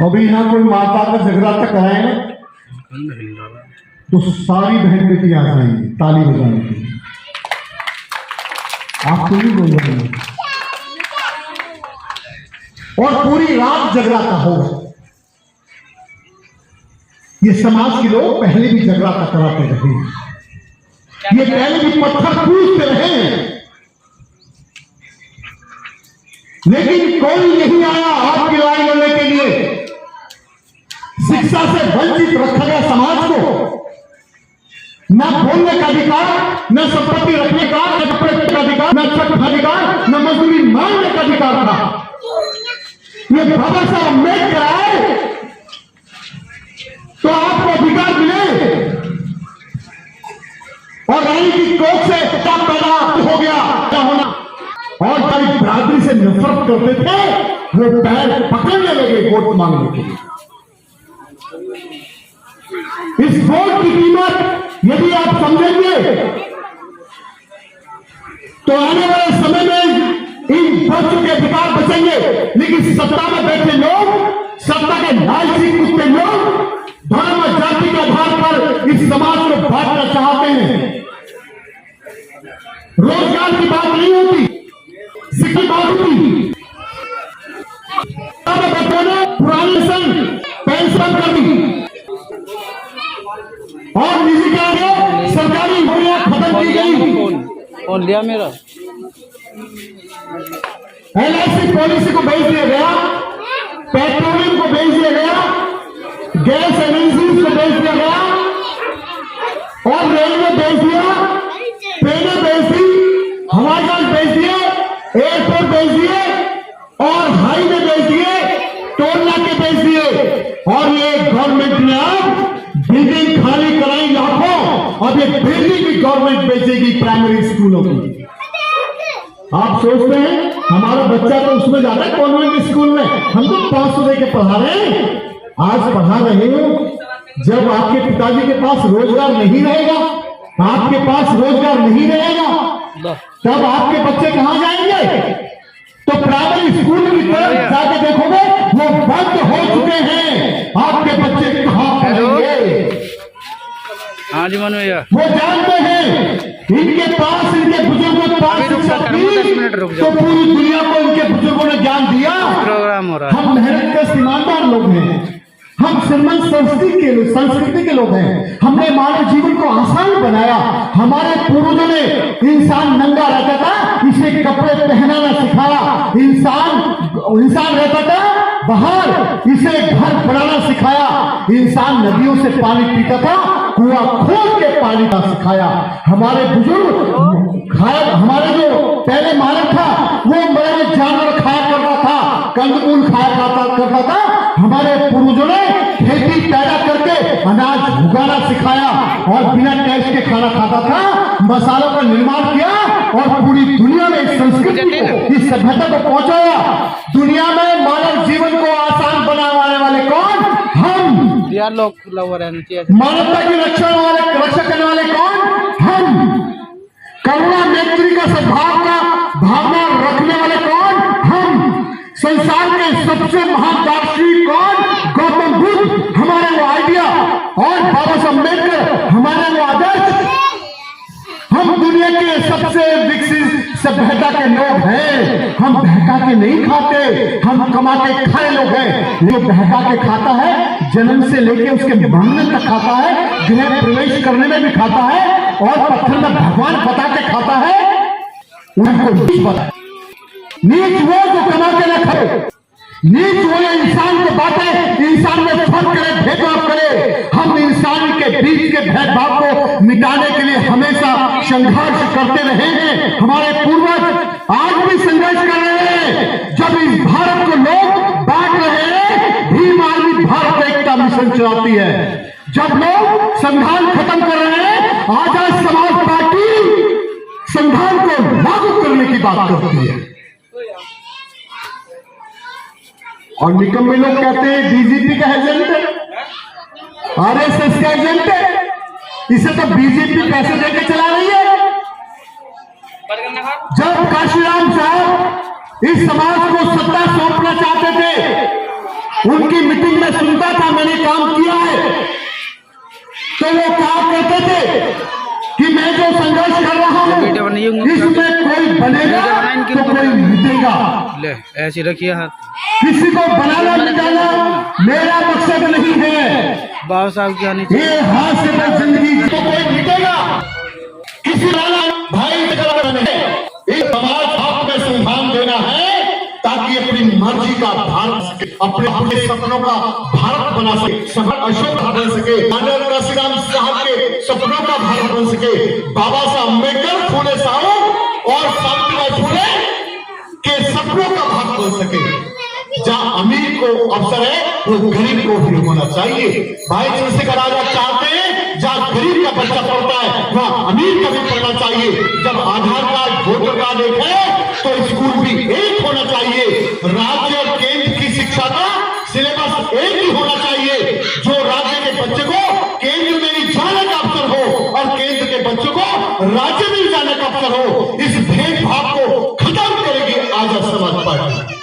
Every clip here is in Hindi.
अभी यहाँ कोई माता का जगराता कराएगा तो सारी बहन बेटी आ जाएंगी ताली बजाने के लिए। आप तो नहीं बोल रहे हैं। और पूरी रात जगराता होगा। ये समाज के लोग पहले भी जगराता कराते रहे, ये पहले भी पत्थर पूजते रहे, लेकिन कोई नहीं आया आपकी लड़ाई लड़ने के लिए। शिक्षा से वंचित रखा गया समाज को न बोलने का अधिकार, न संपत्ति रखने का, न कपड़े का अधिकार, न छठ का अधिकार, न मजदूरी मांगने का अधिकार था। ये बाबा साहब अम्बेडकर आए तो आपको अधिकार मिले। और रानी की कोख से क्या पैदा हो गया, क्या होना, और तारीख बरादरी से नफरत करते थे वो पैर पकड़ने लगे वोट मांगने के लिए। इस वोट की कीमत यदि आप समझेंगे तो आने वाले समय में इन वोट के अधिकार बचेंगे। लेकिन सत्ता में बैठे लोग, सत्ता के लालची कुत्ते लोग धर्म और जाति के आधार पर इस समाज को बांटना चाहते हैं। रोजगार की बात नहीं होती, शिक्षा की बात होती। बच्चों ने पुरानी पेंशन कर दी और निजी कार्य सरकारी नौकरियां खत्म की गई। कौन लिया मेरा? LIC पॉलिसी को बेच दिया गया, पेट्रोलियम को बेच दिया गया, गैस एजेंसी को बेच दिया गया, और रेलवे बेच दिया, ट्रेनें बेच दी, हवाई जहाज बेच दिए, एयरपोर्ट बेच दिए, और हाईवे बेच दिए, टोल नाके बेच दिए। और ये गवर्नमेंट ने अब बिल्डिंग खाली कराई लाखों, अब ये बिल्डिंग भी गवर्नमेंट बेचेगी प्राइमरी स्कूलों की। आप सोचते हैं हमारा बच्चा तो उसमें जाता है कॉन्वेंट स्कूल में, हम तो 500 दे के पढ़ा रहे हैं। आज पढ़ा रहे हो, जब आपके पिताजी के पास रोजगार नहीं रहेगा, आपके पास रोजगार नहीं रहेगा, तब आपके बच्चे कहां जाएंगे? तो प्राइमरी स्कूल की तरफ जाके देखोगे वो बंद हो चुके हैं। आपके बच्चे कहां पढ़ेंगे? हाँ जी मनु भैया, वो जानते हैं इनके पास, इनके बुजुर्गों के पास शिक्षा थी तो पूरी दुनिया को इनके बुजुर्गों ने ज्ञान दिया। प्रोग्राम हो रहा है। हम मेहनत का ईमानदार लोग हैं, हम श्रीमंत संस्कृति के लोग हैं। हमने मानव जीवन को आसान बनाया। हमारे पूर्वजों ने इंसान नंगा रहता था, इसे कपड़े पहनाना सिखाया। इंसान रहता था बाहर, इसे घर बनाना सिखाया। इंसान नदियों से पानी पीता था, कुआं खोद के पानी का सिखाया। हमारे बुजुर्ग हमारे जो पहले मानव था वो बड़े जानवर खाया करता था, कंदमूल खाया करता था। हमारे पूर्वजों ने खेती पैदा करके अनाज उगाना सिखाया और बिना टैक्स के खाना खाता था। मसालों का निर्माण किया और पूरी दुनिया में इस संस्कृति को, इस सभ्यता को पहुंचाया। दुनिया में मानव जीवन को आसान बनाने वाले कौन? हम। यार लोग मानवता की रक्षा करने वाले कौन? हम। करुणा मैत्री का सद्भाव का भावना रखने वाले कौन? हम। संसार के सबसे महान दार्शनिक कौन? गौतम बुद्ध, हमारे वो आइडिया, और बाबा साहब अम्बेडकर, हमारे वो आदर्श। हम दुनिया के सबसे विकसित सभ्यता के लोग हैं। हम बहका के नहीं खाते, हम कमा के खाए लोग हैं। जो बहका के खाता है, जन्म से लेके उसके मरने तक खाता है, गृह प्रवेश करने में भी खाता है, और पत्थर में भगवान बता के खाता है। उनको नीच बता, नीच वो जो कमा के न खाए, नीच वो इंसान को बांटे, इंसान में फर्क करे, भेदभाव करे। हम इंसान के बीच के भेदभाव को मिटाने के लिए हमेशा संघर्ष करते रहे हैं। हमारे पूर्वज आज भी संघर्ष कर रहे हैं। जब इस भारत को लोग बांट रहे हैं, भीम आर्मी भारत एकता मिशन चलाती है। जब लोग संविधान खत्म कर रहे हैं, आजाद समाज पार्टी संविधान को लागू करने की बात करती है। और निकम्मे लोग कहते हैं बीजेपी का एजेंट है, RSS का एजेंट है, इसे तो बीजेपी पैसे देके चला रही है। जब काशीराम साहब इस समाज को सत्ता सौंपना चाहते थे। उनकी मीटिंग में सुनता था मैंने काम किया है, तो वो कहा करते थे कि मैं जो संघर्ष कर रहा हूँ इसमें कोई बनेगा तो कोई मिटेगा। ले ऐसे रखिए हाथ। किसी को बनाना मिटाना मेरा मकसद नहीं है। बाबा साहब क्या नहीं ये हाथ से मैं जिंदगी तो कोई मिटेगा, किसी वाला भाई इस समाज आप में संविधान देना है ताकि अपनी मर्जी का भारत, अपने सपनों का भारत बना सके, सम्राट अशोक बन सके, मानव काशीराम साहब के सपनों का भारत बन सके, बाबा साहब अम्बेडकर, फूले साहब और सावित्रीबाई फूले के सपनों का भारत बन सके। जहाँ अमीर को अवसर है वो गरीब को भी होना चाहिए। भाई चंद्रशेखर आजाद चाहते हैं जहाँ गरीब का बच्चा पढ़ता है वहाँ अमीर का भी पढ़ना चाहिए। जब आधार कार्ड वोटर कार्ड एक है तो स्कूल भी एक होना चाहिए। राज्य और केंद्र की शिक्षा का सिलेबस एक ही होना चाहिए। जो राज्य के बच्चे को केंद्र में नहीं जाने का अवसर हो और केंद्र के बच्चों को राज्य में जाने का अवसर हो, इस भेदभाव को खत्म करेगी आजाद समाज पार्टी।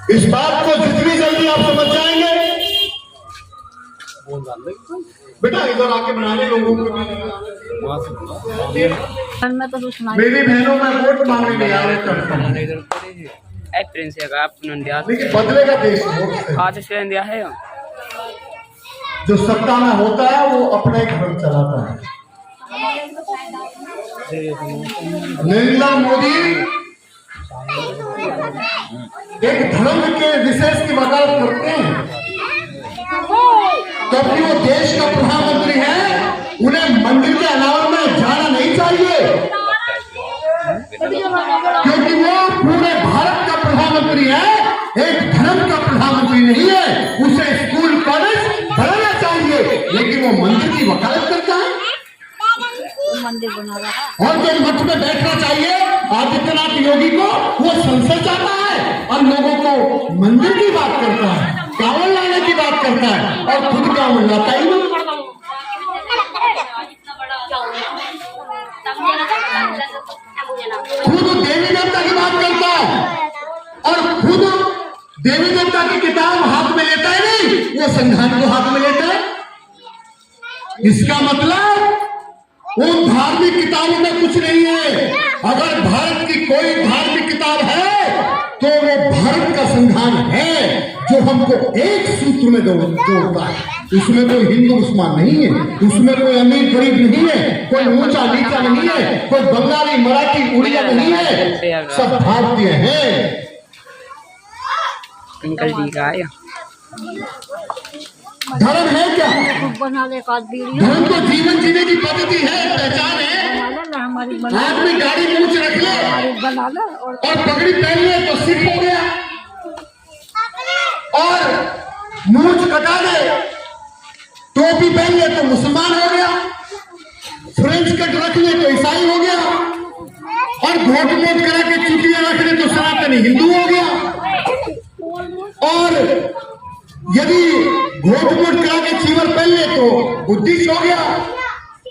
इस बात को जितनी जल्दी आप समझ जाएंगे, बेटा इधर आके बनाने लोगों को मेरी बहनों में वोट मांगने नहीं आ रहे, लेकिन बदलेगा देश वोट से। जो सत्ता में होता है वो अपने घर चलाता है। नरेंद्र मोदी एक धर्म के विशेष की वकालत करते हैं, तभी वो देश का प्रधानमंत्री है। उन्हें मंदिर के अलावा में जाना नहीं चाहिए, क्योंकि वो पूरे भारत का प्रधानमंत्री है, एक धर्म का प्रधानमंत्री नहीं है। उसे स्कूल कॉलेज बनाना चाहिए, लेकिन वो मंदिर की वकालत करता है। मंदिर बना रहा और जो मठ में बैठना चाहिए आदित्यनाथ योगी को, वो संसद जाता है और लोगों को मंदिर की बात करता है, कांवड़ लाने की बात करता है, और खुद कांवड़ लाता ही नहीं। खुद देवी देवता की बात करता है और खुद देवी देवता की किताब हाथ में लेता है नहीं, वो संविधान को हाथ में लेता है। इसका मतलब उन धार्मिक किताबों में कुछ नहीं है। अगर भारत की कोई धार्मिक किताब है तो वो भारत का संविधान है, जो हमको एक सूत्र में जोड़ता है। उसमें कोई हिंदू मुसलमान नहीं है, उसमें कोई अमीर गरीब नहीं है, कोई ऊंचा नीचा नहीं है, कोई बंगाली मराठी उड़िया नहीं है, सब भारतीय हैं। धर्म है क्या? धर्म तो जीवन जीने की पद्धति है, पहचान है। आदमी गाड़ी मूंछ रख ले और पगड़ी पहन ले तो सिख हो गया, और मूंछ कटा ले, टोपी पहन ले तो मुसलमान हो गया, फ्रेंच कट रख ले तो ईसाई हो गया, और घोट मोट करा के चुटियां रख ले तो सनातनी हिंदू हो गया, और यदि घोट मोट करा के चीवर पहन ले तो बुद्धिस्ट हो गया,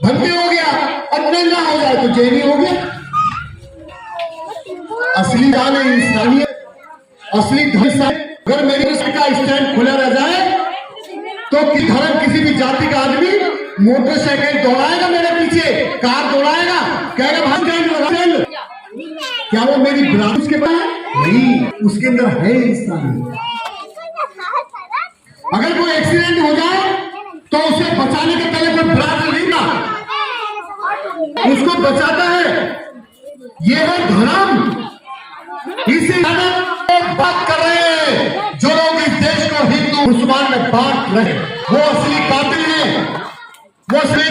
भंगे हो गया, और नंगा हो जाए तो जैनी हो गया। असली जान है इंसानियत, असली धर्म। अगर मेरी का स्टैंड खुला रह जाए तो धर्म किसी भी जाति का आदमी मोटरसाइकिल दौड़ाएगा मेरे पीछे, कार दौड़ाएगा, कहेगा भाई क्या वो मेरी बिरादरी के पास नहीं, उसके अंदर है इंसानियत। अगर कोई एक्सीडेंट हो जाए तो उसे बचाने के पहले कोई ब्रांड नहीं था, उसको बचाता है। ये है धर्म। इसी बात कर रहे हैं जो लोग इस देश को हिंदू मुसलमान में बांट रहे, वो असली कातिल हैं, वो असली